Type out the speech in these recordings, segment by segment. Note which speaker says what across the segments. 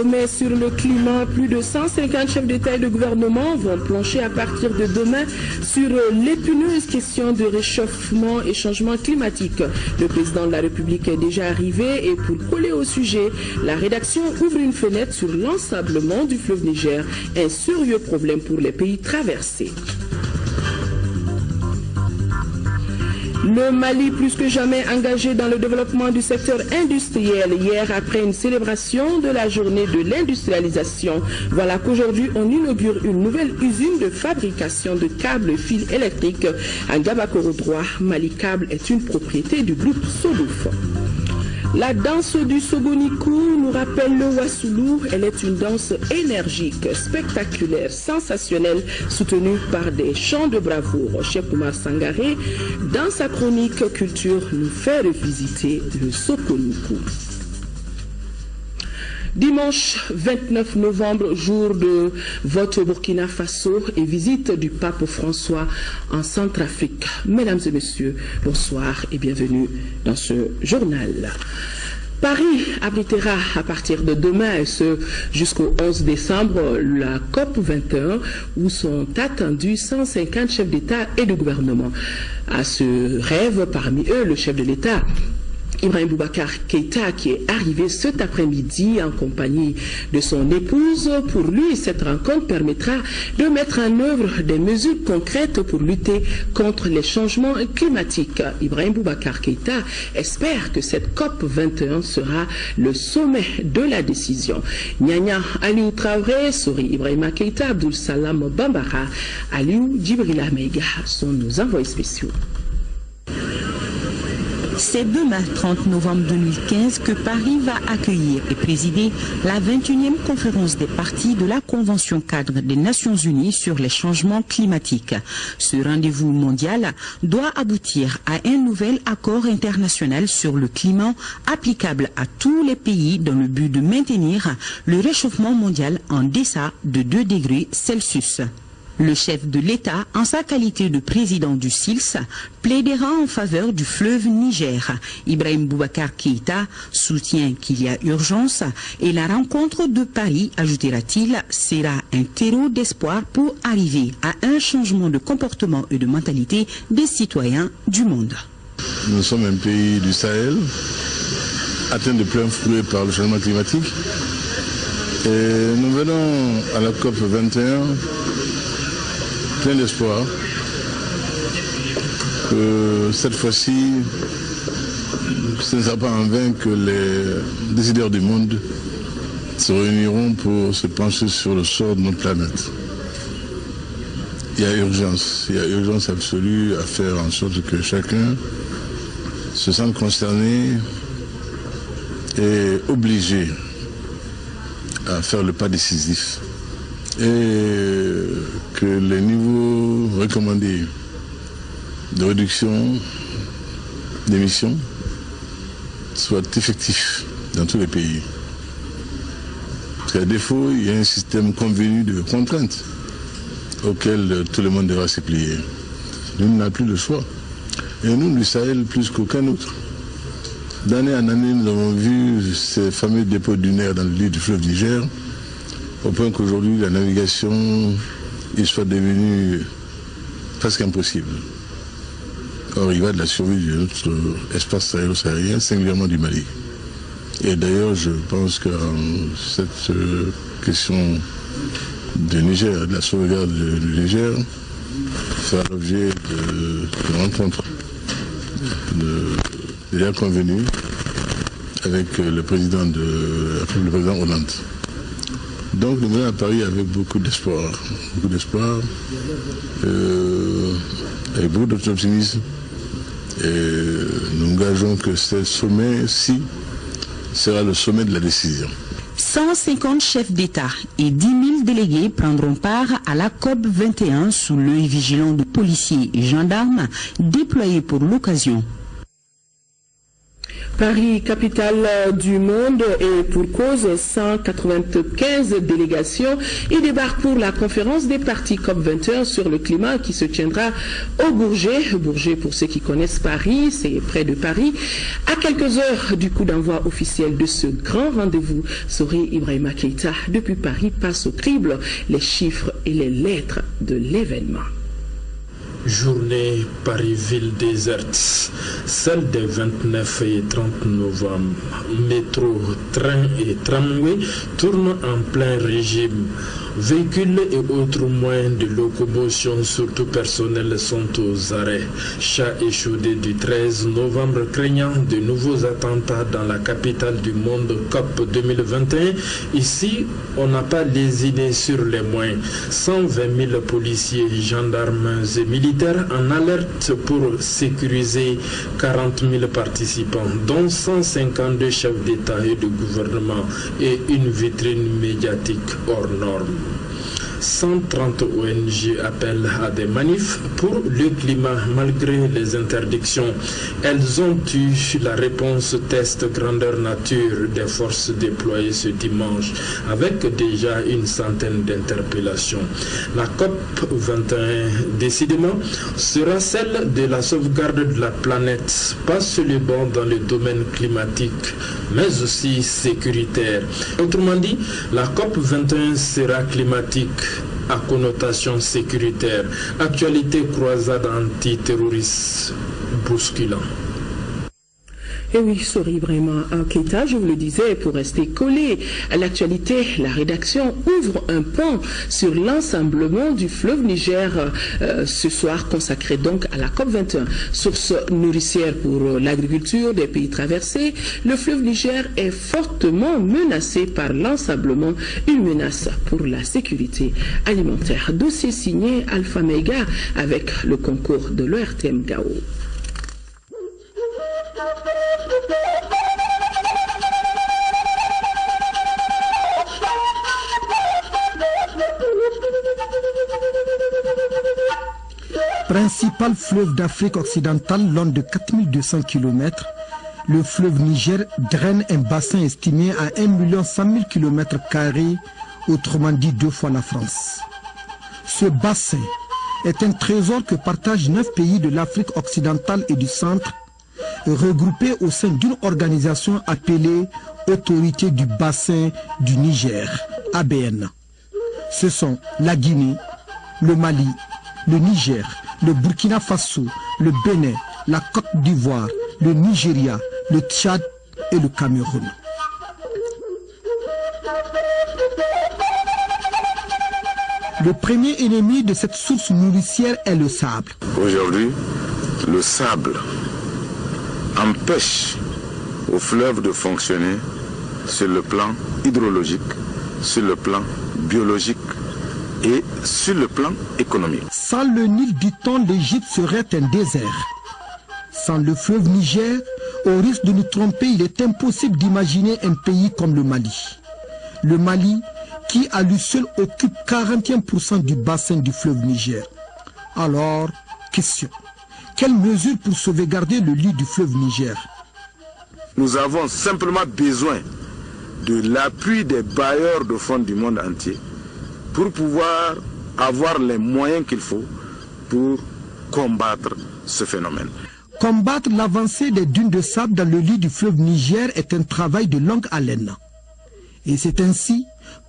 Speaker 1: Sommet sur le climat, plus de 150 chefs d'État et de gouvernement vont plancher à partir de demain sur l'épineuse question de réchauffement et changement climatique. Le président de la République est déjà arrivé et pour coller au sujet, la rédaction ouvre une fenêtre sur l'ensablement du fleuve Niger, un sérieux problème pour les pays traversés. Le Mali, plus que jamais engagé dans le développement du secteur industriel. Hier, après une célébration de la journée de l'industrialisation, voilà qu'aujourd'hui, on inaugure une nouvelle usine de fabrication de câbles et fils électriques à Gabakoro 3. Mali Câble est une propriété du groupe Solouf. La danse du Sogonikou nous rappelle le Wassoulou. Elle est une danse énergique, spectaculaire, sensationnelle, soutenue par des chants de bravoure. Cheikh Oumar Sangaré, dans sa chronique Culture, nous fait revisiter le Sogonikou. Dimanche 29 novembre, jour de vote au Burkina Faso et visite du pape François en Centrafrique. Mesdames et messieurs, bonsoir et bienvenue dans ce journal. Paris abritera à partir de demain et ce jusqu'au 11 décembre la COP 21 où sont attendus 150 chefs d'État et de gouvernement. À ce rêve, parmi eux, le chef de l'État Ibrahim Boubacar Keïta qui est arrivé cet après-midi en compagnie de son épouse. Pour lui, cette rencontre permettra de mettre en œuvre des mesures concrètes pour lutter contre les changements climatiques. Ibrahim Boubacar Keïta espère que cette COP 21 sera le sommet de la décision. Nyanya Aliou Traoré, Sori Ibrahima Keïta, Abdul Salam Bambara, Aliou Djibrila Meiga sont nos envoyés spéciaux.
Speaker 2: C'est demain, 30 novembre 2015, que Paris va accueillir et présider la 21e conférence des parties de la Convention cadre des Nations Unies sur les changements climatiques. Ce rendez-vous mondial doit aboutir à un nouvel accord international sur le climat applicable à tous les pays dans le but de maintenir le réchauffement mondial en deçà de 2 degrés Celsius. Le chef de l'État, en sa qualité de président du SILS, plaidera en faveur du fleuve Niger. Ibrahim Boubacar Keïta soutient qu'il y a urgence et la rencontre de Paris, ajoutera-t-il, sera un terreau d'espoir pour arriver à un changement de comportement et de mentalité des citoyens du monde.
Speaker 3: Nous sommes un pays du Sahel, atteint de plein fouet par le changement climatique. Et nous venons à la COP 21 plein d'espoir que cette fois-ci, ce ne sera pas en vain que les décideurs du monde se réuniront pour se pencher sur le sort de notre planète. Il y a urgence absolue à faire en sorte que chacun se sente concerné et obligé à faire le pas décisif. Et que les niveaux recommandés de réduction d'émissions soient effectifs dans tous les pays. Parce qu'à défaut, il y a un système convenu de contraintes auquel tout le monde devra se plier. Nous n'avons plus le choix. Et nous, du Sahel, plus qu'aucun autre. D'année en année, nous avons vu ces fameux dépôts dunaires dans le lit du fleuve Niger, au point qu'aujourd'hui, la navigation il soit devenue presque impossible. Or, il va de la survie de notre espace sahélo-sahélien, singulièrement du Mali. Et d'ailleurs, je pense que cette question du Niger, de la sauvegarde du Niger, fera l'objet de rencontres déjà convenues avec le président Hollande. Donc nous venons à Paris avec beaucoup d'espoir, avec beaucoup d'optimisme. Et nous gageons que ce sommet-ci sera le sommet de la décision.
Speaker 2: 150 chefs d'État et 10 000 délégués prendront part à la COP 21 sous l'œil vigilant de policiers et gendarmes déployés pour l'occasion.
Speaker 1: Paris, capitale du monde, et pour cause, 195 délégations y débarquent pour la conférence des partis COP21 sur le climat qui se tiendra au Bourget. Bourget, pour ceux qui connaissent Paris, c'est près de Paris. À quelques heures du coup d'envoi officiel de ce grand rendez-vous, Sory Ibrahima Keïta, depuis Paris, passe au crible les chiffres et les lettres de l'événement.
Speaker 4: Journée Paris-Ville déserte, celle des 29 et 30 novembre. Métro, train et tramway tournent en plein régime. Véhicules et autres moyens de locomotion, surtout personnels, sont aux arrêts. Chat échaudé du 13 novembre craignant de nouveaux attentats dans la capitale du monde COP 2021. Ici, on n'a pas lésiné sur les moyens. 120 000 policiers, gendarmes et militaires en alerte pour sécuriser 40 000 participants, dont 152 chefs d'État et de gouvernement et une vitrine médiatique hors norme. 130 ONG appellent à des manifs pour le climat malgré les interdictions. Elles ont eu la réponse test grandeur nature des forces déployées ce dimanche avec déjà une centaine d'interpellations. La COP 21, décidément, sera celle de la sauvegarde de la planète, pas seulement dans le domaine climatique, mais aussi sécuritaire. Autrement dit, la COP 21 sera climatique à connotation sécuritaire. Actualité croisade antiterroriste bousculant.
Speaker 1: Et oui, Sory Ibrahima Keïta, je vous le disais, pour rester collé à l'actualité, la rédaction ouvre un pont sur l'ensemblement du fleuve Niger ce soir, consacré donc à la COP21. Source nourricière pour l'agriculture des pays traversés, le fleuve Niger est fortement menacé par l'ensemblement, une menace pour la sécurité alimentaire. Dossier signé Alpha Mega avec le concours de l'ORTM Gao.
Speaker 5: Principal fleuve d'Afrique occidentale long de 4200 km, le fleuve Niger draine un bassin estimé à 1 100 000 km², autrement dit 2 fois la France. Ce bassin est un trésor que partagent 9 pays de l'Afrique occidentale et du centre, regroupés au sein d'une organisation appelée Autorité du bassin du Niger, ABN. Ce sont la Guinée, le Mali, le Niger, le Burkina Faso, le Bénin, la Côte d'Ivoire, le Nigeria, le Tchad et le Cameroun. Le premier ennemi de cette source nourricière est le sable.
Speaker 3: Aujourd'hui, le sable empêche au fleuve de fonctionner sur le plan hydrologique, sur le plan biologique et sur le plan économique.
Speaker 5: Sans le Nil, dit-on, l'Égypte serait un désert. Sans le fleuve Niger, au risque de nous tromper, il est impossible d'imaginer un pays comme le Mali. Le Mali, qui à lui seul occupe 41% du bassin du fleuve Niger. Alors, question. Quelles mesures pour sauvegarder le lit du fleuve Niger?
Speaker 3: Nous avons simplement besoin de l'appui des bailleurs de fonds du monde entier pour pouvoir avoir les moyens qu'il faut pour combattre ce phénomène.
Speaker 5: Combattre l'avancée des dunes de sable dans le lit du fleuve Niger est un travail de longue haleine. Et c'est ainsi,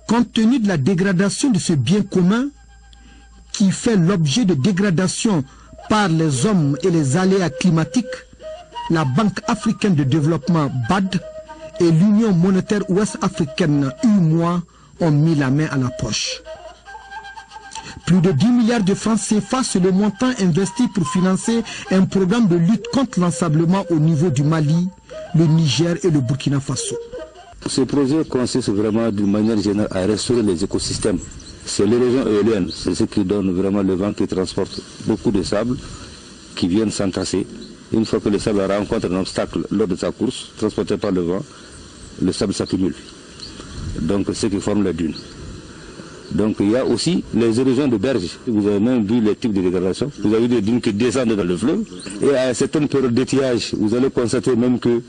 Speaker 5: compte tenu de la dégradation de ce bien commun, qui fait l'objet de dégradation par les hommes et les aléas climatiques, la Banque africaine de développement BAD et l'Union monétaire ouest-africaine UMOA ont mis la main à la poche. Plus de 10 milliards de francs CFA, c'est le montant investi pour financer un programme de lutte contre l'ensablement au niveau du Mali, le Niger et le Burkina Faso.
Speaker 6: Ce projet consiste vraiment d'une manière générale à restaurer les écosystèmes. C'est l'érosion éolienne, c'est ce qui donne vraiment le vent qui transporte beaucoup de sable qui viennent s'entasser. Une fois que le sable rencontre un obstacle lors de sa course, transporté par le vent, le sable s'accumule. Donc c'est ce qui forme la dune. Donc il y a aussi les érosions de berges. Vous avez même vu les types de dégradation. Vous avez des dunes qui descendent dans le fleuve. Et à certaines périodes d'étiage, vous allez constater même que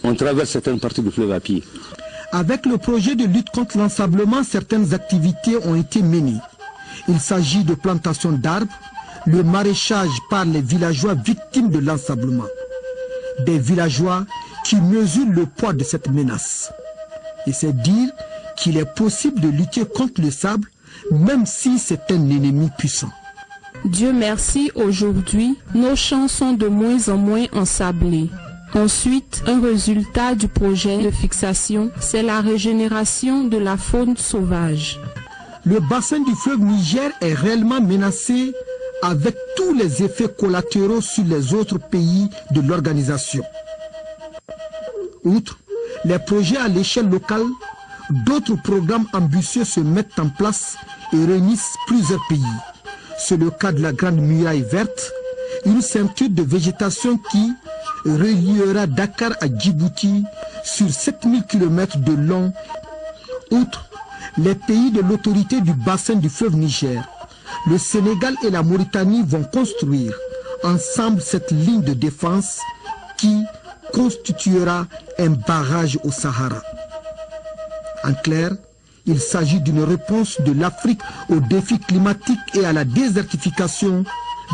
Speaker 6: On traverse certaines parties du fleuve à pied.
Speaker 5: Avec le projet de lutte contre l'ensablement, certaines activités ont été menées. Il s'agit de plantation d'arbres, le maraîchage par les villageois victimes de l'ensablement. Des villageois qui mesurent le poids de cette menace. Et c'est dire qu'il est possible de lutter contre le sable, même si c'est un ennemi puissant.
Speaker 7: Dieu merci, aujourd'hui, nos champs sont de moins en moins ensablés. Ensuite, un résultat du projet de fixation, c'est la régénération de la faune sauvage.
Speaker 5: Le bassin du fleuve Niger est réellement menacé avec tous les effets collatéraux sur les autres pays de l'organisation. Outre les projets à l'échelle locale, d'autres programmes ambitieux se mettent en place et réunissent plusieurs pays. C'est le cas de la Grande Muraille Verte, une ceinture de végétation qui reliera Dakar à Djibouti sur 7000 km de long. Outre les pays de l'autorité du bassin du fleuve Niger, le Sénégal et la Mauritanie vont construire ensemble cette ligne de défense qui constituera un barrage au Sahara. En clair, il s'agit d'une réponse de l'Afrique aux défis climatiques et à la désertification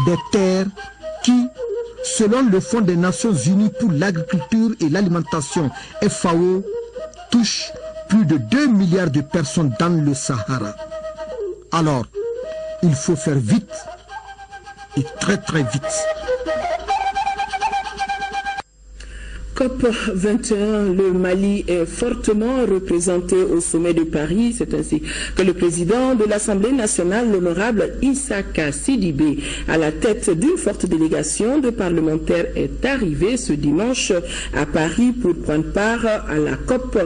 Speaker 5: des terres qui, selon le Fonds des Nations Unies pour l'agriculture et l'alimentation FAO, touche plus de 2 milliards de personnes dans le Sahara. Alors, il faut faire vite et très très vite.
Speaker 1: COP 21, le Mali est fortement représenté au sommet de Paris. C'est ainsi que le président de l'Assemblée nationale, l'honorable Issaka Sidibé, à la tête d'une forte délégation de parlementaires, est arrivé ce dimanche à Paris pour prendre part à la COP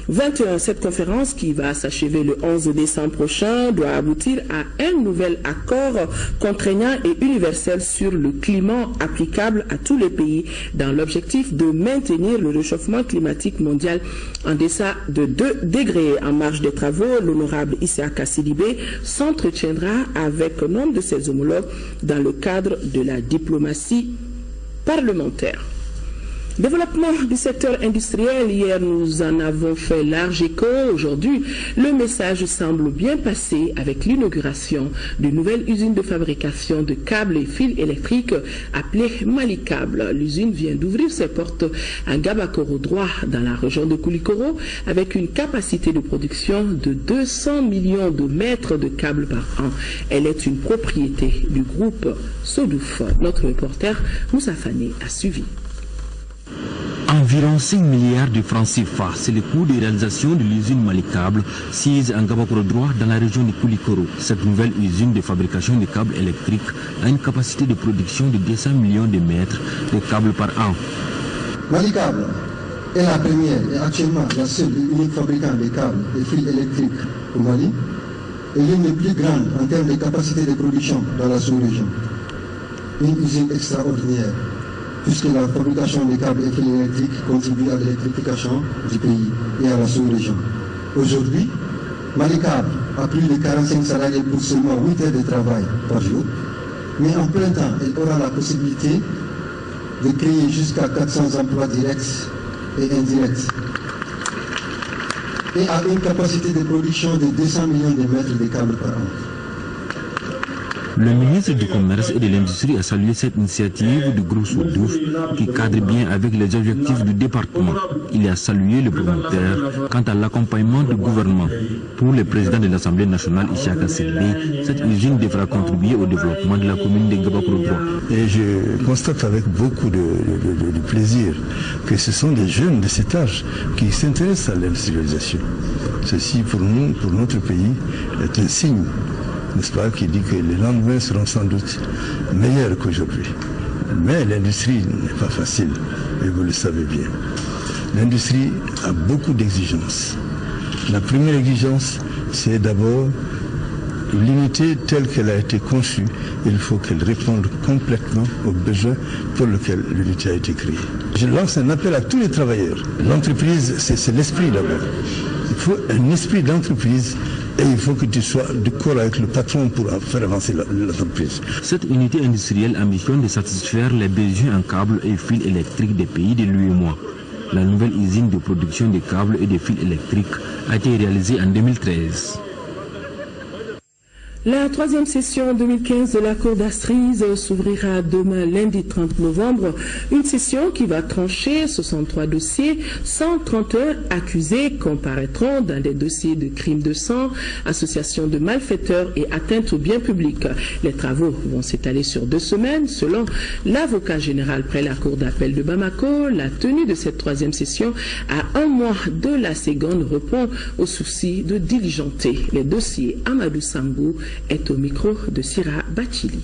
Speaker 1: 21. Cette conférence, qui va s'achever le 11 décembre prochain, doit aboutir à un nouvel accord contraignant et universel sur le climat applicable à tous les pays dans l'objectif de maintenir le réchauffement climatique mondial en deçà de 2 degrés. En marge des travaux, l'honorable Issaka Sidibé s'entretiendra avec nombre de ses homologues dans le cadre de la diplomatie parlementaire. Développement du secteur industriel, hier nous en avons fait large écho. Aujourd'hui, le message semble bien passé avec l'inauguration d'une nouvelle usine de fabrication de câbles et fils électriques appelée Malicable. L'usine vient d'ouvrir ses portes à Gabakoro droit dans la région de Koulikoro avec une capacité de production de 200 millions de mètres de câbles par an. Elle est une propriété du groupe Sodouf. Notre reporter Moussa Fane a suivi.
Speaker 8: Environ 5 milliards de francs CFA, c'est le coût de réalisation de l'usine Malicable, sise en Gabakoro droit dans la région de Koulikoro. Cette nouvelle usine de fabrication de câbles électriques a une capacité de production de 200 millions de mètres de câbles par an.
Speaker 9: Malicable est la première et actuellement la seule et unique fabricant de câbles et fils électriques au Mali et l'une des plus grandes en termes de capacité de production dans la sous-région. Une usine extraordinaire, puisque la fabrication des câbles et fils électriques contribue à l'électrification du pays et à la sous-région. Aujourd'hui, Malicable a plus de 45 salariés pour seulement 8 heures de travail par jour, mais en plein temps, elle aura la possibilité de créer jusqu'à 400 emplois directs et indirects, et a une capacité de production de 200 millions de mètres de câbles par an.
Speaker 8: Le ministre du Commerce et de l'Industrie a salué cette initiative du groupe Sodouf qui cadre bien avec les objectifs du département. Il a salué le promoteur quant à l'accompagnement du gouvernement. Pour le président de l'Assemblée nationale, Issaka Sidibé, cette usine devra contribuer au développement de la commune de Gabakoro droit.
Speaker 10: Et je constate avec beaucoup de plaisir que ce sont des jeunes de cet âge qui s'intéressent à l'industrialisation. Ceci, pour nous, pour notre pays, est un signe, n'est-ce pas, qui dit que les lendemains seront sans doute meilleurs qu'aujourd'hui. Mais l'industrie n'est pas facile, et vous le savez bien. L'industrie a beaucoup d'exigences. La première exigence, c'est d'abord l'unité telle qu'elle a été conçue. Il faut qu'elle réponde complètement aux besoins pour lesquels l'unité a été créée. Je lance un appel à tous les travailleurs. L'entreprise, c'est l'esprit d'abord. Il faut un esprit d'entreprise. Et il faut que tu sois d'accord avec le patron pour faire avancer l'entreprise.
Speaker 8: Cette unité industrielle ambitionne de satisfaire les besoins en câbles et fils électriques des pays de l'UEMOA. La nouvelle usine de production de câbles et de fils électriques a été réalisée en 2013.
Speaker 1: La troisième session 2015 de la Cour d'Assises s'ouvrira demain lundi 30 novembre. Une session qui va trancher 63 dossiers. 131 accusés comparaîtront dans des dossiers de crimes de sang, association de malfaiteurs et atteinte aux biens publics. Les travaux vont s'étaler sur 2 semaines. Selon l'avocat général près la Cour d'appel de Bamako, la tenue de cette troisième session à 1 mois de la seconde répond au souci de diligenter les dossiers. Amadou Sangou est au micro de Sira Bachili.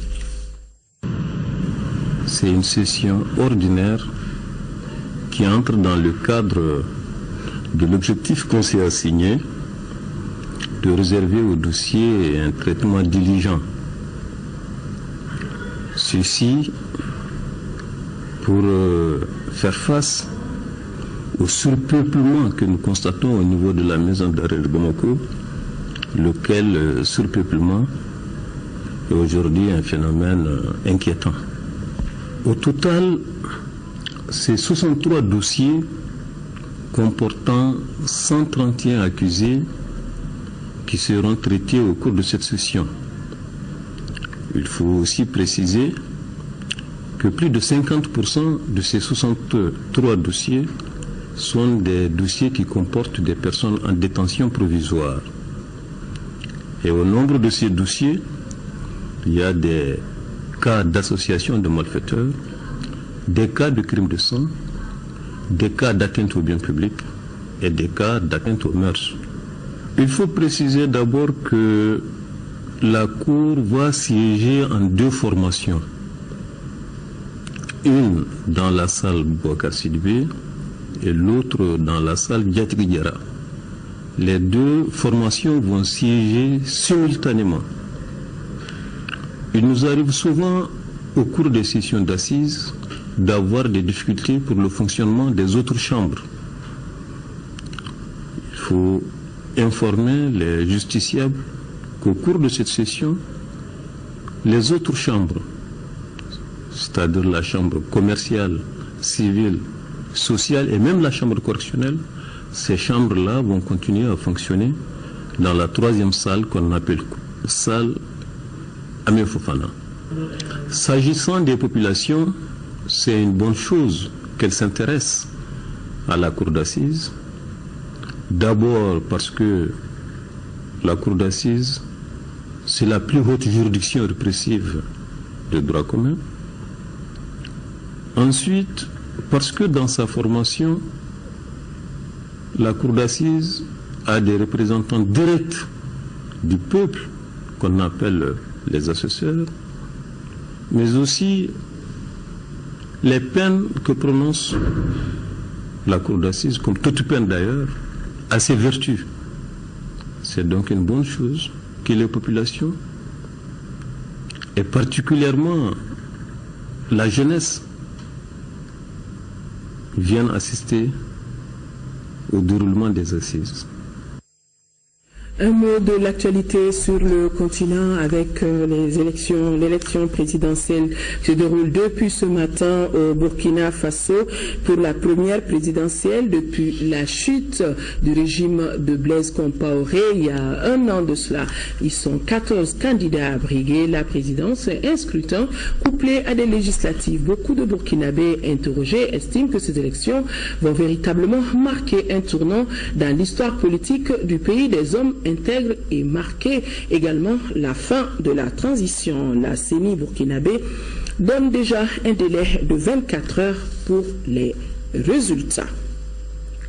Speaker 11: C'est une session ordinaire qui entre dans le cadre de l'objectif qu'on s'est assigné de réserver au dossier un traitement diligent. Ceci pour faire face au surpeuplement que nous constatons au niveau de la maison d'arrêt de Bamako, lequel surpeuplement est aujourd'hui un phénomène inquiétant. Au total, c'est 63 dossiers comportant 131 accusés qui seront traités au cours de cette session. Il faut aussi préciser que plus de 50% de ces 63 dossiers sont des dossiers qui comportent des personnes en détention provisoire. Et au nombre de ces dossiers, il y a des cas d'association de malfaiteurs, des cas de crimes de sang, des cas d'atteinte aux biens publics et des cas d'atteinte aux mœurs. Il faut préciser d'abord que la Cour va siéger en 2 formations. Une dans la salle Boubacar Sidibé et l'autre dans la salle Diatigui Diarra. Les 2 formations vont siéger simultanément. Il nous arrive souvent, au cours des sessions d'assises, d'avoir des difficultés pour le fonctionnement des autres chambres. Il faut informer les justiciables qu'au cours de cette session, les autres chambres, c'est-à-dire la chambre commerciale, civile, sociale et même la chambre correctionnelle, ces chambres-là vont continuer à fonctionner dans la 3e salle qu'on appelle salle Amé Fofana. S'agissant des populations, c'est une bonne chose qu'elles s'intéressent à la Cour d'assises. D'abord parce que la Cour d'assises, c'est la plus haute juridiction répressive de droit commun. Ensuite, parce que dans sa formation, la Cour d'assises a des représentants directs du peuple, qu'on appelle les assesseurs, mais aussi les peines que prononce la Cour d'assises, comme toute peine d'ailleurs, a ses vertus. C'est donc une bonne chose que les populations, et particulièrement la jeunesse, viennent assister au déroulement des assises.
Speaker 1: Un mot de l'actualité sur le continent avec l'élection présidentielle se déroule depuis ce matin au Burkina Faso pour la première présidentielle depuis la chute du régime de Blaise Compaoré il y a 1 an de cela. Ils sont 14 candidats à briguer la présidence, un scrutin couplé à des législatives. Beaucoup de Burkinabés interrogés estiment que ces élections vont véritablement marquer un tournant dans l'histoire politique du pays des hommes intègre et marquer également la fin de la transition. La CENI burkinabé donne déjà un délai de 24 heures pour les résultats.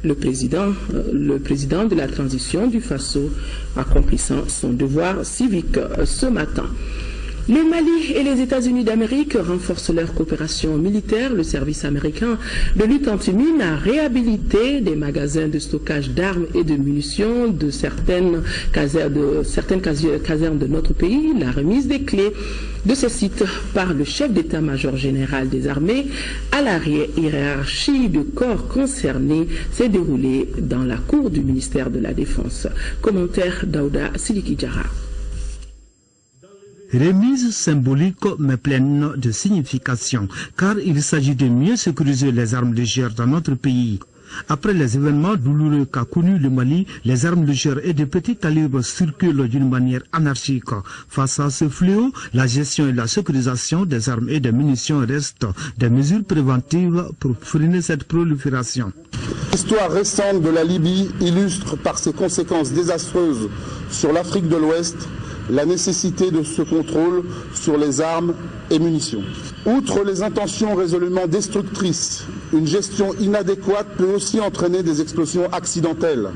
Speaker 1: Le président de la transition du Faso accomplissant son devoir civique ce matin. Le Mali et les États-Unis d'Amérique renforcent leur coopération militaire. Le service américain de lutte anti-mine a réhabilité des magasins de stockage d'armes et de munitions de certaines casernes de notre pays. La remise des clés de ces sites par le chef d'état-major général des armées à la hiérarchie de corps concernés s'est déroulée dans la cour du ministère de la Défense. Commentaire Daouda Sidiki Diarra.
Speaker 5: Remise symbolique mais pleine de signification, car il s'agit de mieux sécuriser les armes légères dans notre pays. Après les événements douloureux qu'a connus le Mali, les armes légères et de petits calibres circulent d'une manière anarchique. Face à ce fléau, la gestion et la sécurisation des armes et des munitions restent des mesures préventives pour freiner cette prolifération.
Speaker 12: L'histoire récente de la Libye illustre par ses conséquences désastreuses sur l'Afrique de l'Ouest la nécessité de ce contrôle sur les armes et munitions. Outre les intentions résolument destructrices, une gestion inadéquate peut aussi entraîner des explosions accidentelles.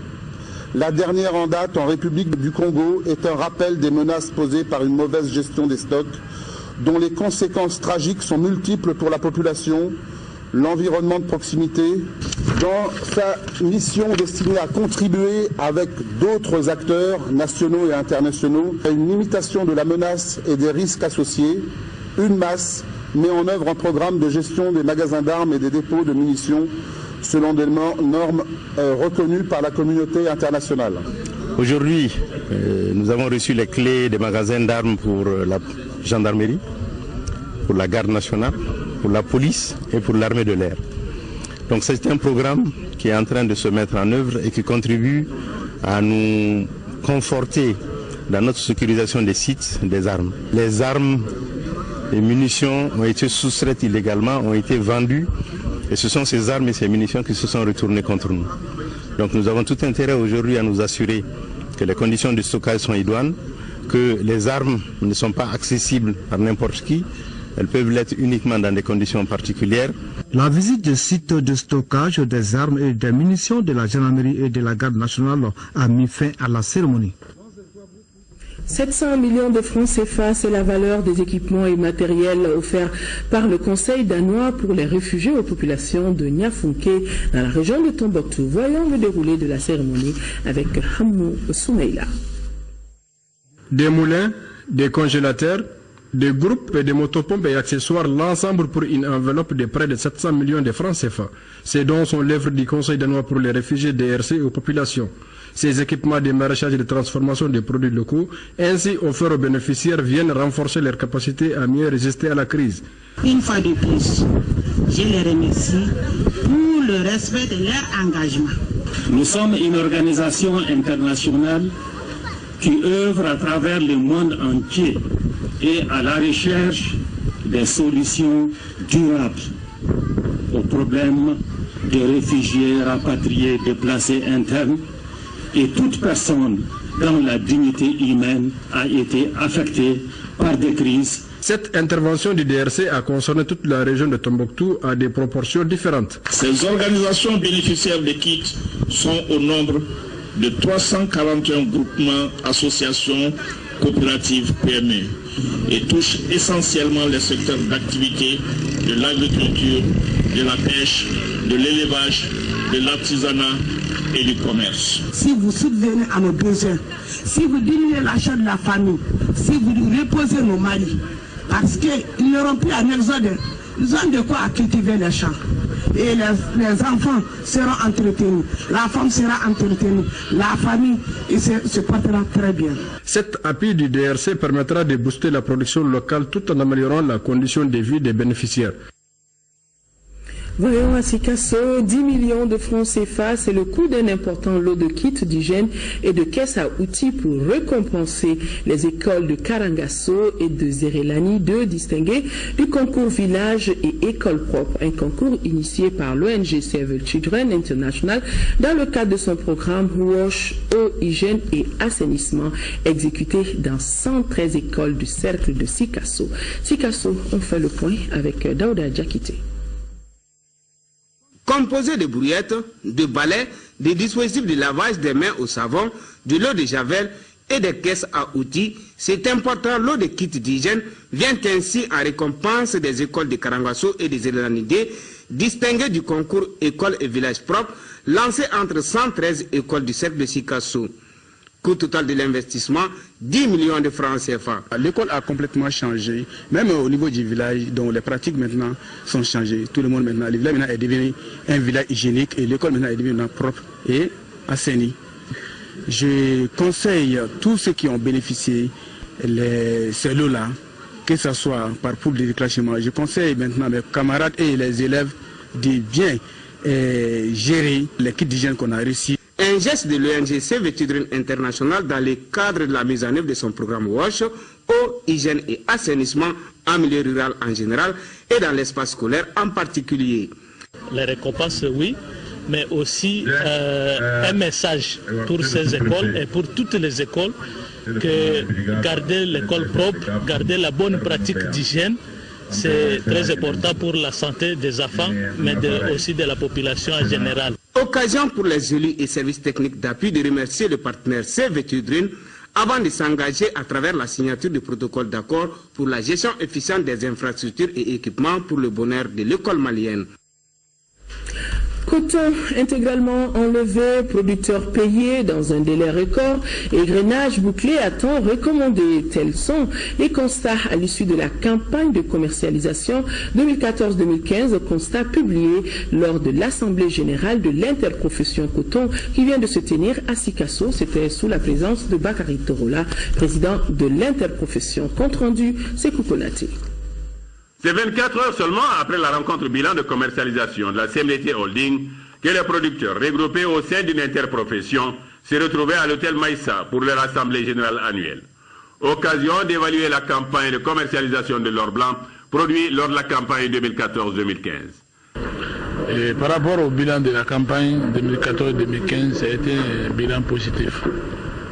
Speaker 12: La dernière en date en République du Congo est un rappel des menaces posées par une mauvaise gestion des stocks, dont les conséquences tragiques sont multiples pour la population, l'environnement de proximité, dans sa mission destinée à contribuer avec d'autres acteurs nationaux et internationaux à une limitation de la menace et des risques associés. UNMAS met en œuvre un programme de gestion des magasins d'armes et des dépôts de munitions selon des normes reconnues par la communauté internationale.
Speaker 13: Aujourd'hui, nous avons reçu les clés des magasins d'armes pour la gendarmerie, pour la garde nationale, pour la police et pour l'armée de l'air. Donc c'est un programme qui est en train de se mettre en œuvre et qui contribue à nous conforter dans notre sécurisation des sites des armes. Les armes et munitions ont été soustraites illégalement, ont été vendues et ce sont ces armes et ces munitions qui se sont retournées contre nous. Donc nous avons tout intérêt aujourd'hui à nous assurer que les conditions de stockage sont idoines, que les armes ne sont pas accessibles par n'importe qui. Elles peuvent l'être uniquement dans des conditions particulières.
Speaker 5: La visite des sites de stockage des armes et des munitions de la gendarmerie et de la garde nationale a mis fin à la cérémonie.
Speaker 1: 700 millions de francs CFA, c'est la valeur des équipements et matériels offerts par le Conseil danois pour les réfugiés aux populations de Niafunké dans la région de Tombouctou. Voyons le déroulé de la cérémonie avec Hamou Soumeila.
Speaker 4: Des moulins, des congélateurs, des groupes et des motopompes et accessoires, l'ensemble pour une enveloppe de près de 700 millions de francs CFA. Ces dons sont l'œuvre du Conseil danois pour les réfugiés DRC aux populations. Ces équipements de maraîchage et de transformation des produits locaux, ainsi offerts aux bénéficiaires, viennent renforcer leur capacité à mieux résister à la crise.
Speaker 14: Une fois de plus, je les remercie pour le respect de leur engagement.
Speaker 15: Nous sommes une organisation internationale qui œuvre à travers le monde entier et à la recherche des solutions durables aux problèmes des réfugiés, rapatriés, déplacés internes et toute personne dont la dignité humaine a été affectée par des crises.
Speaker 4: Cette intervention du DRC a concerné toute la région de Tombouctou à des proportions différentes.
Speaker 16: Ces organisations bénéficiaires des kits sont au nombre de 341 groupements, associations, coopératives, PME et touchent essentiellement les secteurs d'activité de l'agriculture, de la pêche, de l'élevage, de l'artisanat et du commerce.
Speaker 14: Si vous subvenez à nos besoins, si vous diminuez l'achat de la famille, si vous reposez nos maris, parce qu'ils n'auront plus un exode, ils ont de quoi cultiver les champs. Et les enfants seront entretenus, la femme sera entretenue, la famille se portera très bien.
Speaker 4: Cet appui du DRC permettra de booster la production locale tout en améliorant la condition de vie des bénéficiaires.
Speaker 1: Voyons à Sikasso, 10 millions de francs CFA, c'est le coût d'un important lot de kits d'hygiène et de caisses à outils pour récompenser les écoles de Karangasso et de Zerelani, deux distingués du concours village et école propre, un concours initié par l'ONG Save Children International dans le cadre de son programme Wash, eau, hygiène et assainissement, exécuté dans 113 écoles du cercle de Sikasso. Sikasso, on fait le point avec Daouda Diakité.
Speaker 17: Composé de brouillettes, de balais, des dispositifs de lavage des mains au savon, de l'eau de javel et des caisses à outils, cet important lot de kits d'hygiène vient ainsi en récompense des écoles de Karangasso et des Zélanidés, distinguées du concours école et village propre, lancé entre 113 écoles du cercle de Sikasso. Coût total de l'investissement, 10 millions de francs CFA.
Speaker 18: L'école a complètement changé, même au niveau du village, dont les pratiques maintenant sont changées. Tout le monde maintenant, le village maintenant est devenu un village hygiénique et l'école maintenant est devenue propre et assainie. Je conseille tous ceux qui ont bénéficié de ces lots-là, que ce soit par pool de déclenchement, je conseille maintenant mes camarades et les élèves de bien gérer les kits d'hygiène qu'on a reçus.
Speaker 17: Un geste de l'ONG Save the Children International dans le cadre de la mise en œuvre de son programme WASH, eau, hygiène et assainissement en milieu rural en général et dans l'espace scolaire en particulier.
Speaker 19: Les récompenses, oui, mais aussi un message pour ces écoles et pour toutes les écoles que garder l'école propre, garder la bonne pratique d'hygiène, c'est très important pour la santé des enfants, mais aussi de la population en général.
Speaker 17: Occasion pour les élus et services techniques d'appui de remercier le partenaire Save the Children avant de s'engager à travers la signature du protocole d'accord pour la gestion efficiente des infrastructures et équipements pour le bonheur de l'école malienne.
Speaker 1: Coton intégralement enlevé, producteurs payés dans un délai record et grainage bouclé à temps recommandé. Tels sont les constats à l'issue de la campagne de commercialisation 2014-2015, constat publié lors de l'Assemblée générale de l'interprofession coton qui vient de se tenir à Sikasso. C'était sous la présence de Bakary Torola, président de l'interprofession. Compte rendu, c'est Koukonaté.
Speaker 20: C'est 24 heures seulement après la rencontre bilan de commercialisation de la CMDT Holding que les producteurs regroupés au sein d'une interprofession se retrouvaient à l'hôtel Maïssa pour leur assemblée générale annuelle. Occasion d'évaluer la campagne de commercialisation de l'or blanc produit lors de la campagne 2014-2015.
Speaker 21: Par rapport au bilan de la campagne 2014-2015, ça a été un bilan positif.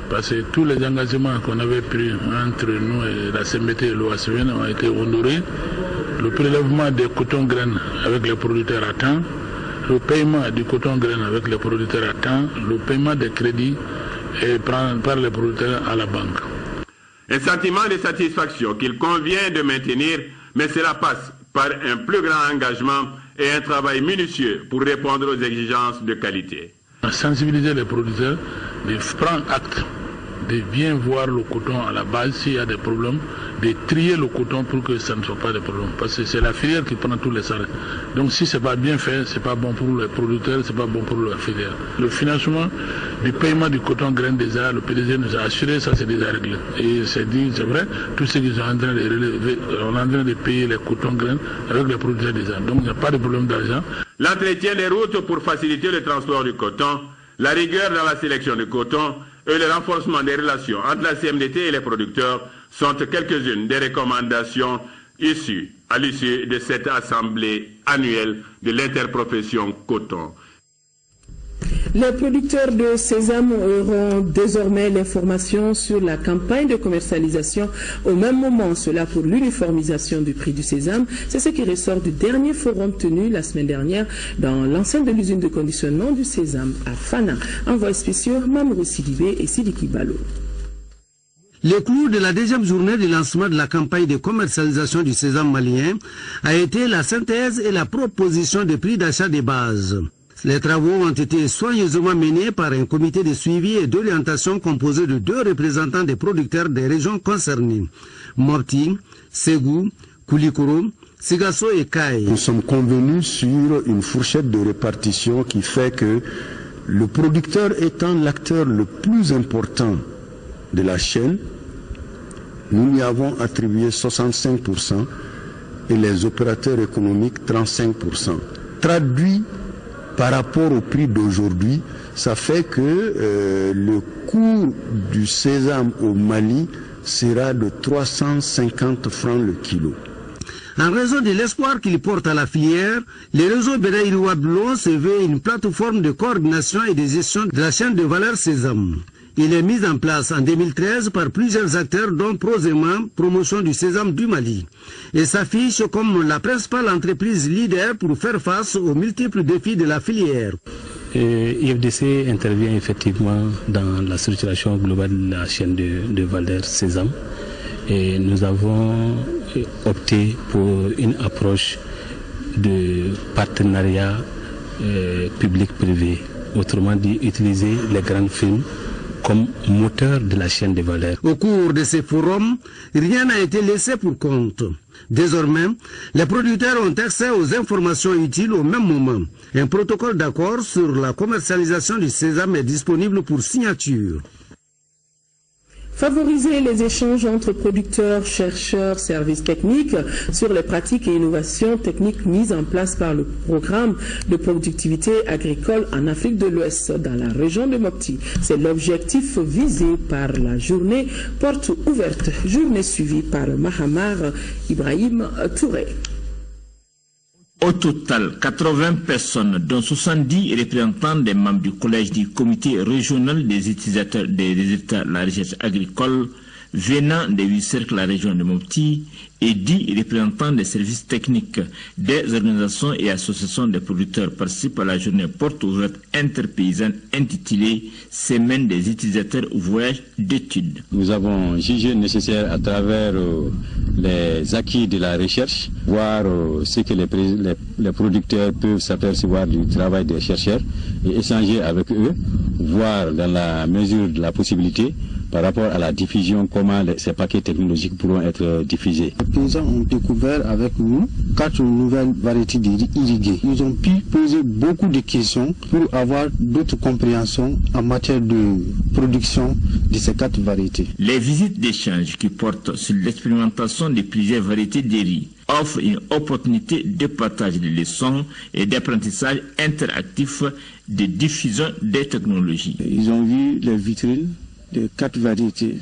Speaker 21: Parce que tous les engagements qu'on avait pris entre nous et la CMDT et l'OACN ont été honorés. Le prélèvement des cotons-graines avec les producteurs à temps, le paiement du coton-graines avec les producteurs à temps, le paiement des crédits par les producteurs à la banque.
Speaker 20: Un sentiment de satisfaction qu'il convient de maintenir, mais cela passe par un plus grand engagement et un travail minutieux pour répondre aux exigences de qualité.
Speaker 21: Sensibiliser les producteurs, de prendre acte, de bien voir le coton à la base s'il y a des problèmes, de trier le coton pour que ça ne soit pas de problème. Parce que c'est la filière qui prend tous les salaires. Donc si ce n'est pas bien fait, ce n'est pas bon pour les producteurs, ce n'est pas bon pour la filière. Le financement du paiement du coton grain déjà, le PDG nous a assuré, ça c'est déjà réglé. Et c'est dit, c'est vrai, tous ceux qui sont en train de relever, on est en train de payer les cotons grains avec les producteurs déjà. Donc il n'y a pas de problème d'argent.
Speaker 20: L'entretien des routes pour faciliter le transport du coton, la rigueur dans la sélection du coton et le renforcement des relations entre la CMDT et les producteurs sont quelques-unes des recommandations issues à l'issue de cette assemblée annuelle de l'interprofession coton.
Speaker 1: Les producteurs de sésame auront désormais l'information sur la campagne de commercialisation au même moment. Cela pour l'uniformisation du prix du sésame. C'est ce qui ressort du dernier forum tenu la semaine dernière dans l'enceinte de l'usine de conditionnement du sésame à Fana. Envoyé spécial Mamourou Sidibé et Sidiki Balo.
Speaker 22: Le clou de la deuxième journée de lancement de la campagne de commercialisation du sésame malien a été la synthèse et la proposition de prix d'achat de base. Les travaux ont été soigneusement menés par un comité de suivi et d'orientation composé de 2 représentants des producteurs des régions concernées, Mopti, Ségou, Koulikoro, Sigasso et Kaye.
Speaker 23: Nous sommes convenus sur une fourchette de répartition qui fait que le producteur étant l'acteur le plus important de la chaîne, nous lui avons attribué 65% et les opérateurs économiques 35%. Traduit par rapport au prix d'aujourd'hui, ça fait que le coût du sésame au Mali sera de 350 francs le kilo.
Speaker 22: En raison de l'espoir qu'il porte à la filière, le réseau Bédaï-Rouablon se veut une plateforme de coordination et de gestion de la chaîne de valeur sésame. Il est mis en place en 2013 par plusieurs acteurs dont Prosema, promotion du sésame du Mali, et s'affiche comme la principale entreprise leader pour faire face aux multiples défis de la filière.
Speaker 24: IFDC intervient effectivement dans la structuration globale de la chaîne de valeur sésame et nous avons opté pour une approche de partenariat public-privé, autrement dit utiliser les grandes firmes comme moteur de la chaîne de valeur.
Speaker 22: Au cours de ces forums, rien n'a été laissé pour compte. Désormais, les producteurs ont accès aux informations utiles au même moment. Un protocole d'accord sur la commercialisation du sésame est disponible pour signature.
Speaker 1: Favoriser les échanges entre producteurs, chercheurs, services techniques sur les pratiques et innovations techniques mises en place par le programme de productivité agricole en Afrique de l'Ouest dans la région de Mopti. C'est l'objectif visé par la journée porte ouverte, journée suivie par Mahamar Ibrahim Touré.
Speaker 2: Au total, 80 personnes, dont 70 représentants des membres du collège du comité régional des utilisateurs des résultats de la recherche agricole venant des 8 cercles de la région de Mopti et 10 représentants des services techniques des organisations et associations de producteurs participent à la journée porte ouverte interpaysanne intitulée Semaine des utilisateurs au voyage d'études.
Speaker 3: Nous avons jugé nécessaire à travers les acquis de la recherche, voir ce que les producteurs peuvent s'apercevoir du travail des chercheurs et échanger avec eux, voir dans la mesure de la possibilité par rapport à la diffusion, comment ces paquets technologiques pourront être diffusés.
Speaker 6: Les paysans ont découvert avec nous 4 nouvelles variétés irriguées. Ils ont pu poser beaucoup de questions pour avoir d'autres compréhensions en matière de production de ces 4 variétés.
Speaker 2: Les visites d'échange qui portent sur l'expérimentation de plusieurs variétés de riz offrent une opportunité de partage de leçons et d'apprentissage interactif de diffusion des technologies.
Speaker 6: Ils ont vu les vitrines de 4 variétés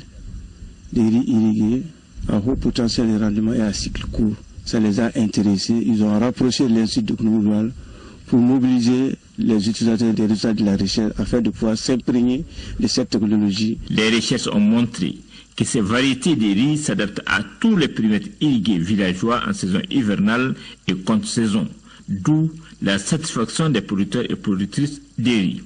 Speaker 6: de riz irrigués à haut potentiel de rendement et à cycle court. Ça les a intéressés. Ils ont rapproché l'Institut technologique pour mobiliser les utilisateurs des résultats de la recherche afin de pouvoir s'imprégner de cette technologie.
Speaker 2: Les recherches ont montré que ces variétés de riz s'adaptent à tous les périmètres irrigués villageois en saison hivernale et contre-saison, d'où la satisfaction des producteurs et productrices de riz.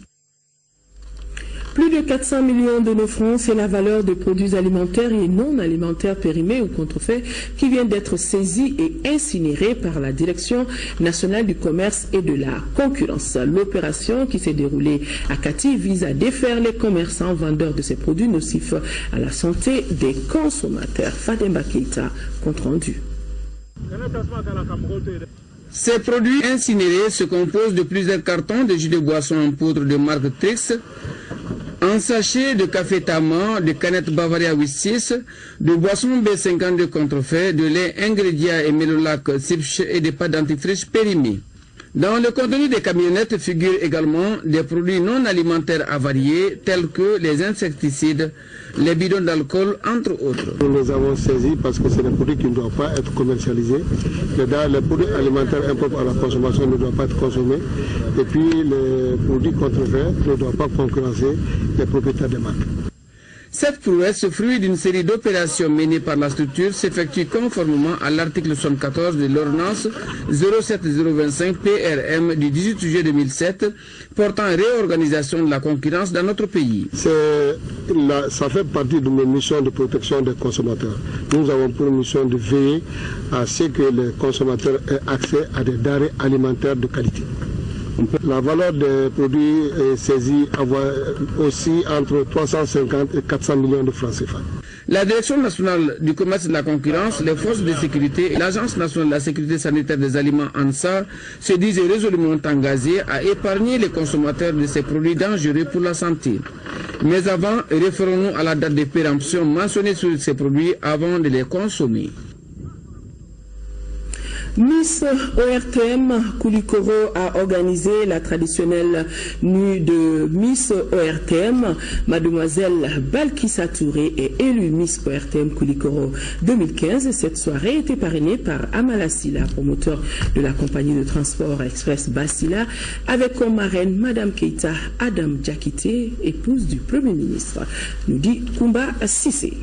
Speaker 1: Plus de 400 millions de nos francs, c'est la valeur de produits alimentaires et non alimentaires périmés ou contrefaits qui vient d'être saisis et incinérés par la Direction nationale du commerce et de la concurrence. L'opération qui s'est déroulée à Kati vise à défaire les commerçants vendeurs de ces produits nocifs à la santé des consommateurs. Fademba Keita, compte rendu.
Speaker 7: Ces produits incinérés se composent de plusieurs cartons de jus de boisson en poudre de marque Trix, en sachet de café Tama, de canettes Bavaria 86, de boissons B50 de contrefait, de lait Ingrédia et Mélolac Sipch et des pâtes dentifrice périmées. Dans le contenu des camionnettes figurent également des produits non alimentaires avariés tels que les insecticides, les bidons d'alcool, entre autres.
Speaker 25: Nous les avons saisis parce que c'est des produits qui ne doivent pas être commercialisés. Les produits alimentaires impropres à la consommation ne doivent pas être consommés. Et puis les produits contrefaits ne doivent pas concurrencer les propriétaires des marques.
Speaker 7: Cette prouesse, fruit d'une série d'opérations menées par la structure, s'effectue conformément à l'article 74 de l'ordonnance 07025 PRM du 18 juillet 2007 portant réorganisation de la concurrence dans notre pays.
Speaker 25: Ça fait partie de nos missions de protection des consommateurs. Nous avons pour mission de veiller à ce que les consommateurs aient accès à des denrées alimentaires de qualité. La valeur des produits saisis aussi entre 350 et 400 millions de francs CFA.
Speaker 7: La Direction nationale du commerce et de la concurrence, les forces de sécurité et l'Agence nationale de la sécurité sanitaire des aliments ANSA se disent résolument engagés à épargner les consommateurs de ces produits dangereux pour la santé. Mais avant, référons-nous à la date de péremption mentionnée sur ces produits avant de les consommer.
Speaker 1: Miss ORTM Koulikoro a organisé la traditionnelle nuit de Miss ORTM. Mademoiselle Balkissa Touré est élue Miss ORTM Koulikoro 2015. Cette soirée était parrainée par Amala Silla, promoteur de la compagnie de transport express Basila, avec comme marraine Madame Keita Adam Diakité, épouse du Premier ministre, nous dit Kumba Sissé.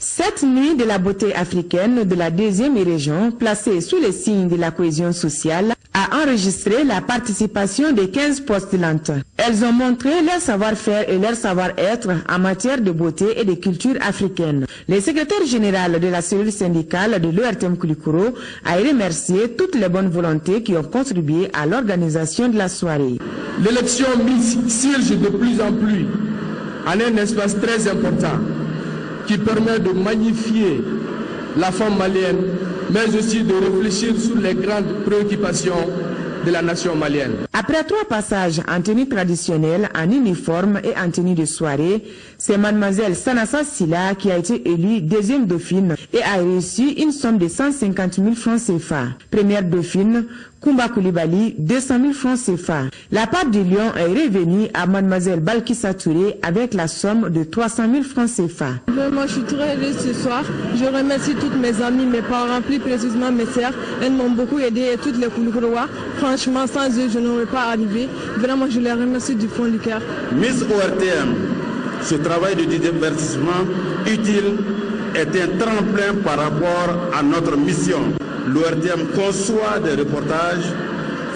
Speaker 26: Cette nuit de la beauté africaine de la deuxième région, placée sous les signes de la cohésion sociale, a enregistré la participation des 15 postulantes. Elles ont montré leur savoir-faire et leur savoir-être en matière de beauté et de culture africaine. Le secrétaire général de la cellule syndicale de l'ORTM Koulikoro a remercié toutes les bonnes volontés qui ont contribué à l'organisation de la soirée.
Speaker 27: L'élection Miss siège de plus en plus en un espace très important qui permet de magnifier la femme malienne, mais aussi de réfléchir sur les grandes préoccupations de la nation malienne.
Speaker 26: Après 3 passages en tenue traditionnelle, en uniforme et en tenue de soirée, c'est mademoiselle Sanassa Silla qui a été élue deuxième dauphine et a reçu une somme de 150 000 francs CFA. Première dauphine, Kumba Koulibaly, 200 000 francs CFA. La part du lion est revenue à mademoiselle Balkissa Touré avec la somme de 300 000 francs CFA.
Speaker 5: Vraiment, je suis très heureuse ce soir. Je remercie toutes mes amies, mes parents, plus précisément mes sœurs. Elles m'ont beaucoup aidé et toutes les Koulikorois. Franchement, sans eux, je n'aurais pas arrivé. Vraiment, je les remercie du fond du cœur.
Speaker 8: Miss ORTM, ce travail de divertissement utile est un tremplin par rapport à notre mission. L'ORTM conçoit des reportages,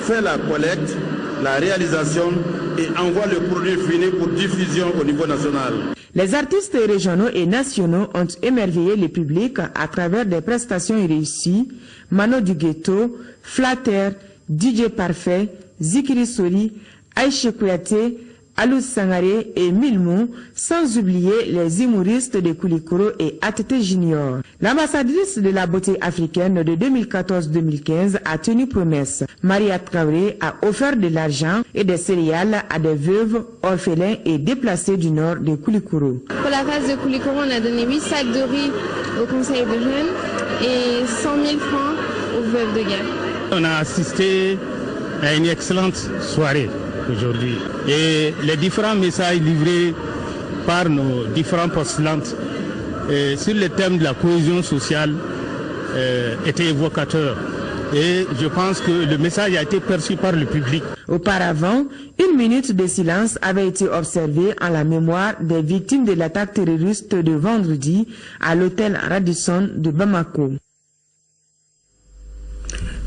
Speaker 8: fait la collecte, la réalisation et envoie le produit fini pour diffusion au niveau national.
Speaker 26: Les artistes régionaux et nationaux ont émerveillé le public à travers des prestations réussies. Mano du Ghetto, Flatter, DJ Parfait, Zikiri Sori, Aïché Kouyaté, Alou Sangaré et Milmou, sans oublier les humoristes de Koulikoro et ATT Junior. L'ambassadrice de la beauté africaine de 2014-2015 a tenu promesse. Maria Traoré a offert de l'argent et des céréales à des veuves, orphelins et déplacés du nord de Koulikoro.
Speaker 9: Pour la phase de Koulikoro, on a donné 8 sacs de riz au conseil de jeunes et 100 000 francs aux veuves de guerre.
Speaker 10: On a assisté à une excellente soirée aujourd'hui. Et les différents messages livrés par nos différents postulantes sur le thème de la cohésion sociale étaient évocateurs. Et je pense que le message a été perçu par le public.
Speaker 26: Auparavant, 1 minute de silence avait été observée en la mémoire des victimes de l'attaque terroriste de vendredi à l'hôtel Radisson de Bamako.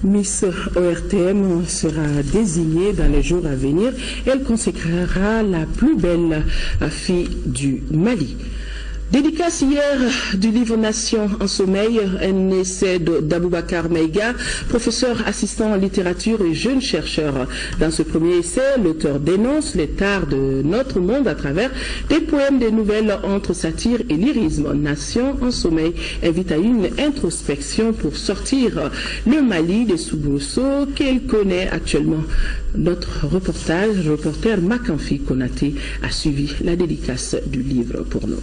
Speaker 1: Miss ORTM sera désignée dans les jours à venir. Elle consacrera la plus belle fille du Mali. Dédicace hier du livre Nation en sommeil, un essai d'Aboubacar Maïga, professeur assistant en littérature et jeune chercheur. Dans ce premier essai, l'auteur dénonce les tares de notre monde à travers des poèmes, des nouvelles entre satire et lyrisme. Nation en sommeil invite à une introspection pour sortir le Mali des soubresauts qu'elle connaît actuellement. Notre reporter Makanfi Konaté a suivi la dédicace du livre pour nous.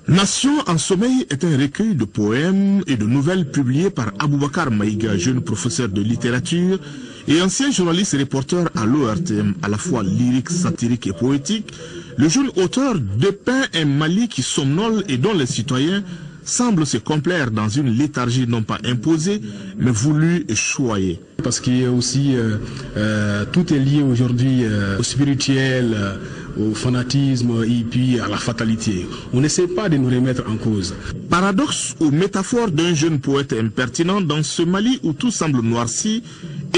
Speaker 11: Nation en sommeil est un recueil de poèmes et de nouvelles publiés par Aboubacar Maïga, jeune professeur de littérature et ancien journaliste et reporter à l'ORTM, à la fois lyrique, satirique et poétique. Le jeune auteur dépeint un Mali qui somnole et dont les citoyens semblent se complaire dans une léthargie non pas imposée, mais voulue et choyée.
Speaker 18: Parce qu'il y a aussi, tout est lié aujourd'hui au spirituel, au fanatisme et puis à la fatalité. On n'essaie pas de nous remettre en cause.
Speaker 11: Paradoxe ou métaphore d'un jeune poète impertinent, dans ce Mali où tout semble noirci,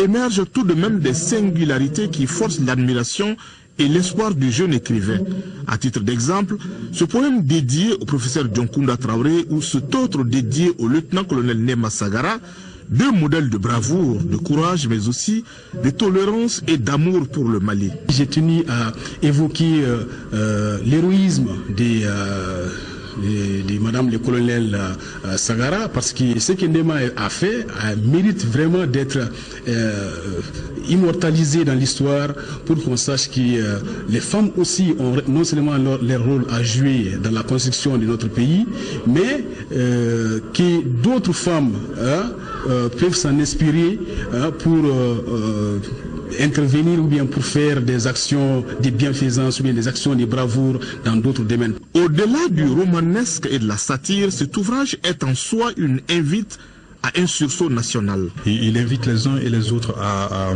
Speaker 11: émergent tout de même des singularités qui forcent l'admiration et l'espoir du jeune écrivain. À titre d'exemple, ce poème dédié au professeur Djonkunda Traoré ou cet autre dédié au lieutenant-colonel Nema Sagara, deux modèles de bravoure, de courage, mais aussi de tolérance et d'amour pour le Mali.
Speaker 18: J'ai tenu à évoquer l'héroïsme de Madame le colonel Sagara, parce que ce que Nema a fait mérite vraiment d'être immortalisé dans l'histoire pour qu'on sache que les femmes aussi ont non seulement leur rôle à jouer dans la construction de notre pays, mais que d'autres femmes peuvent s'en inspirer pour intervenir ou bien pour faire des actions de bienfaisance ou bien des actions de bravoure dans d'autres domaines.
Speaker 11: Au-delà du romanesque et de la satire, cet ouvrage est en soi une invite à un sursaut national.
Speaker 12: Il invite les uns et les autres à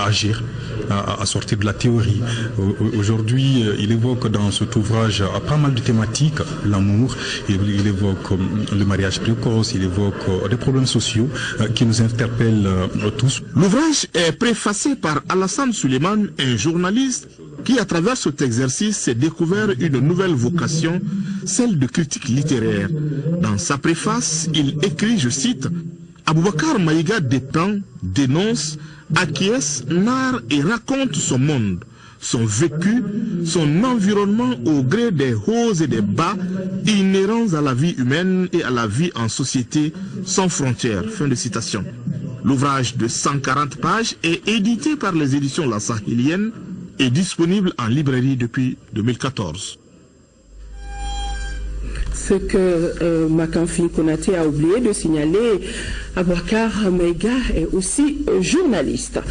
Speaker 12: agir, à sortir de la théorie. Aujourd'hui, il évoque dans cet ouvrage pas mal de thématiques, l'amour, il évoque le mariage précoce, il évoque des problèmes sociaux qui nous interpellent tous.
Speaker 11: L'ouvrage est préfacé par Alassane Suleiman, un journaliste qui, à travers cet exercice, s'est découvert une nouvelle vocation, celle de critique littéraire. Dans sa préface, il écrit, je cite, « Aboubacar Maïga dépeint, dénonce, acquiesce, narre et raconte son monde, son vécu, son environnement au gré des hauts et des bas inhérents à la vie humaine et à la vie en société sans frontières. » Fin de citation. L'ouvrage de 140 pages est édité par les éditions La Sahélienne et disponible en librairie depuis 2014.
Speaker 1: Ce que Makanfi Konaté a oublié de signaler, Abouakar Meiga est aussi journaliste.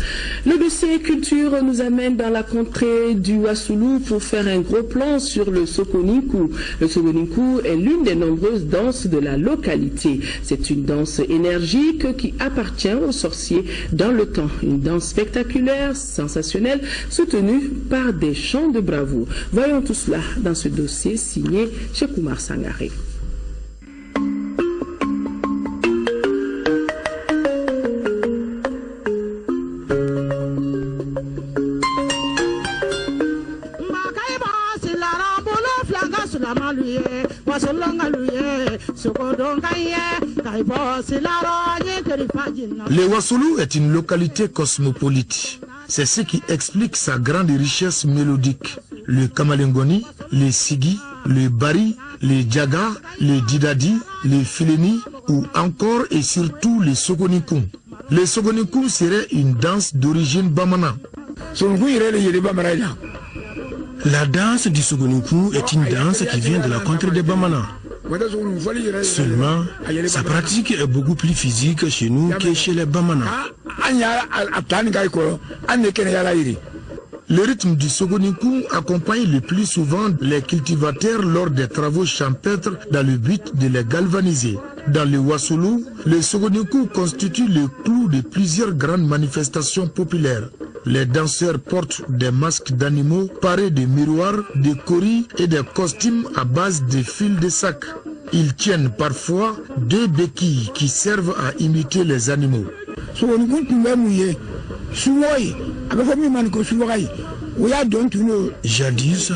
Speaker 1: Le dossier culture nous amène dans la contrée du Wassoulou pour faire un gros plan sur le Sokoninkou. Le Sokoninkou est l'une des nombreuses danses de la localité. C'est une danse énergique qui appartient aux sorciers dans le temps. Une danse spectaculaire, sensationnelle, soutenue par des chants de bravoure. Voyons tout cela dans ce dossier signé chez Koumar Sangaré.
Speaker 4: Le Wassoulou est une localité cosmopolite. C'est ce qui explique sa grande richesse mélodique. Le Kamalengoni, les Sigi, le Bari, les Djaga, les Didadi, les Fileni ou encore et surtout les Sokoninkou. Le Sokoninkou serait une danse d'origine Bamana. La danse du Sokoninkou est une danse qui vient de la contrée des Bamana. Seulement, sa pratique est beaucoup plus physique chez nous que chez les Bamana. Le rythme du Sokoninkou accompagne le plus souvent les cultivateurs lors des travaux champêtres dans le but de les galvaniser. Dans le Wassoulou, le Sokoninkou constitue le clou de plusieurs grandes manifestations populaires. Les danseurs portent des masques d'animaux parés de miroirs, de coris et des costumes à base de fils de sac. Ils tiennent parfois deux béquilles qui servent à imiter les animaux. Jadis,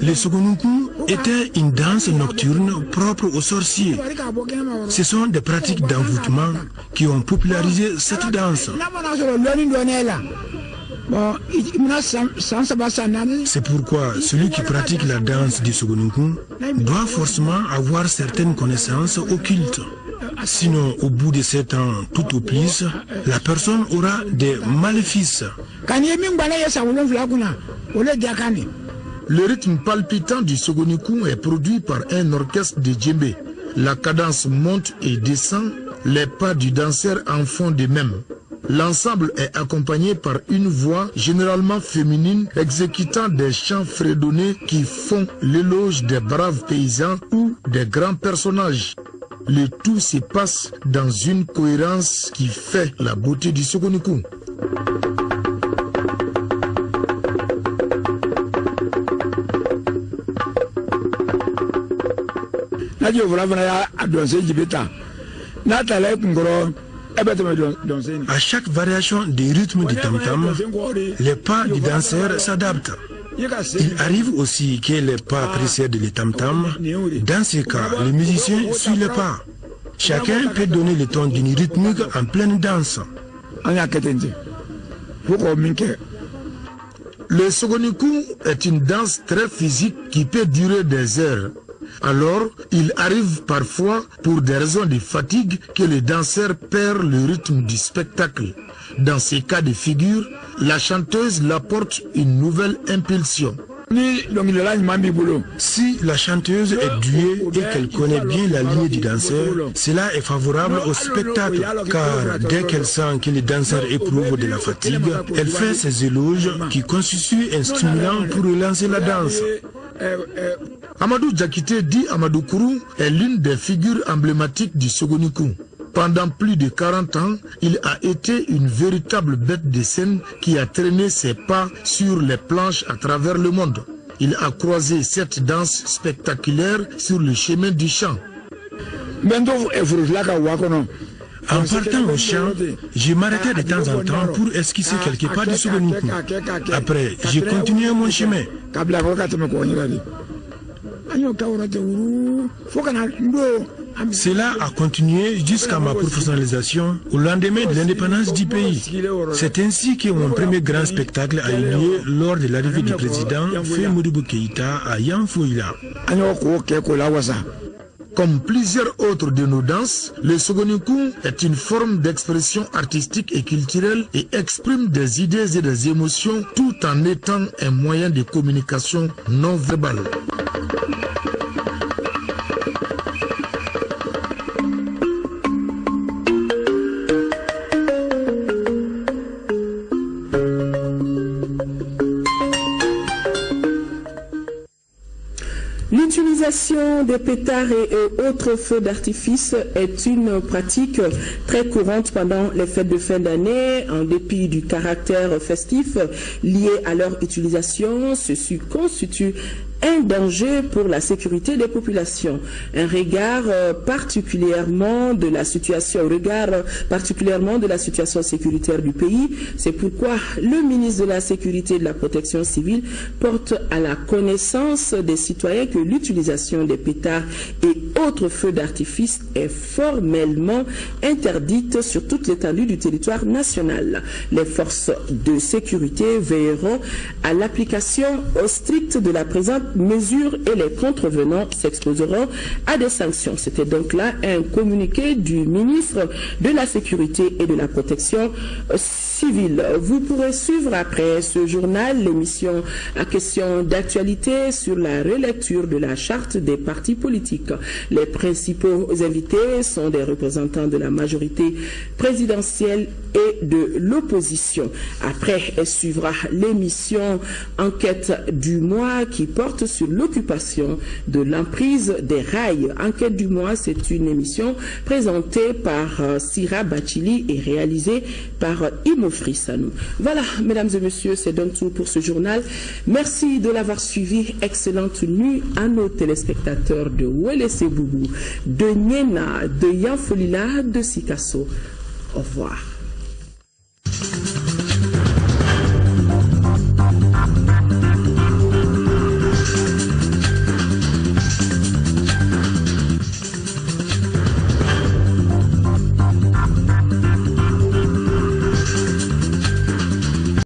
Speaker 4: le Sokoninkou était une danse nocturne propre aux sorciers. Ce sont des pratiques d'envoûtement qui ont popularisé cette danse. C'est pourquoi celui qui pratique la danse du Sokoninkou doit forcément avoir certaines connaissances occultes. Sinon, au bout de 7 ans, tout au plus, la personne aura des maléfices. Le rythme palpitant du Sokoninkou est produit par un orchestre de djembé. La cadence monte et descend, les pas du danseur en font de même. L'ensemble est accompagné par une voix généralement féminine exécutant des chants fredonnés qui font l'éloge des braves paysans ou des grands personnages. Le tout se passe dans une cohérence qui fait la beauté du Sokoninkou. À chaque variation du rythme du tam-tam, les pas du danseur s'adaptent. Il arrive aussi que les pas précèdent les tam-tam. Dans ce cas, le musicien suit les pas. Chacun peut donner le ton d'une rythmique en pleine danse. Le Sokoninkou est une danse très physique qui peut durer des heures. Alors, il arrive parfois, pour des raisons de fatigue, que le danseur perd le rythme du spectacle. Dans ces cas de figure, la chanteuse apporte une nouvelle impulsion. Si la chanteuse est douée et qu'elle connaît bien la ligne du danseur, cela est favorable au spectacle, car dès qu'elle sent que le danseur éprouve de la fatigue, elle fait ses éloges qui constituent un stimulant pour relancer la danse. Amadou Diakité dit Amadou Kourou est l'une des figures emblématiques du Sokoninkou. Pendant plus de 40 ans, il a été une véritable bête de scène qui a traîné ses pas sur les planches à travers le monde. Il a croisé cette danse spectaculaire sur le chemin du chant. En partant au chant, je m'arrêtais de temps en temps pour esquisser quelques pas du Sokoninkou. Après, j'ai continué mon chemin. Cela a continué jusqu'à ma professionnalisation au lendemain de l'indépendance du pays. C'est ainsi que mon premier grand spectacle a eu lieu lors de l'arrivée du président Faye Modibo Keïta à Yanfoïla. Comme plusieurs autres de nos danses, le Sogonikou est une forme d'expression artistique et culturelle et exprime des idées et des émotions tout en étant un moyen de communication non verbale.
Speaker 1: L'utilisation des pétards et autres feux d'artifice est une pratique très courante pendant les fêtes de fin d'année. En dépit du caractère festif lié à leur utilisation, ceci constitue un danger pour la sécurité des populations. Un regard particulièrement de la situation sécuritaire du pays. C'est pourquoi le ministre de la Sécurité et de la Protection civile porte à la connaissance des citoyens que l'utilisation des pétards et autres feux d'artifice est formellement interdite sur toute l'étendue du territoire national. Les forces de sécurité veilleront à l'application stricte de la présente mesure et les contrevenants s'exposeront à des sanctions. C'était donc là un communiqué du ministre de la Sécurité et de la Protection civile. Vous pourrez suivre après ce journal l'émission à question d'actualité sur la relecture de la charte des partis politiques. Les principaux invités sont des représentants de la majorité présidentielle et de l'opposition. Après, suivra l'émission Enquête du mois qui porte sur l'occupation de l'emprise des rails. Enquête du mois, c'est une émission présentée par Sira Bachili et réalisée par Imo Frissanou. Voilà, mesdames et messieurs, c'est donc tout pour ce journal. Merci de l'avoir suivi. Excellente nuit à nos téléspectateurs de Welese Boubou, de Niena, de Yanfolila, de Sikasso. Au revoir.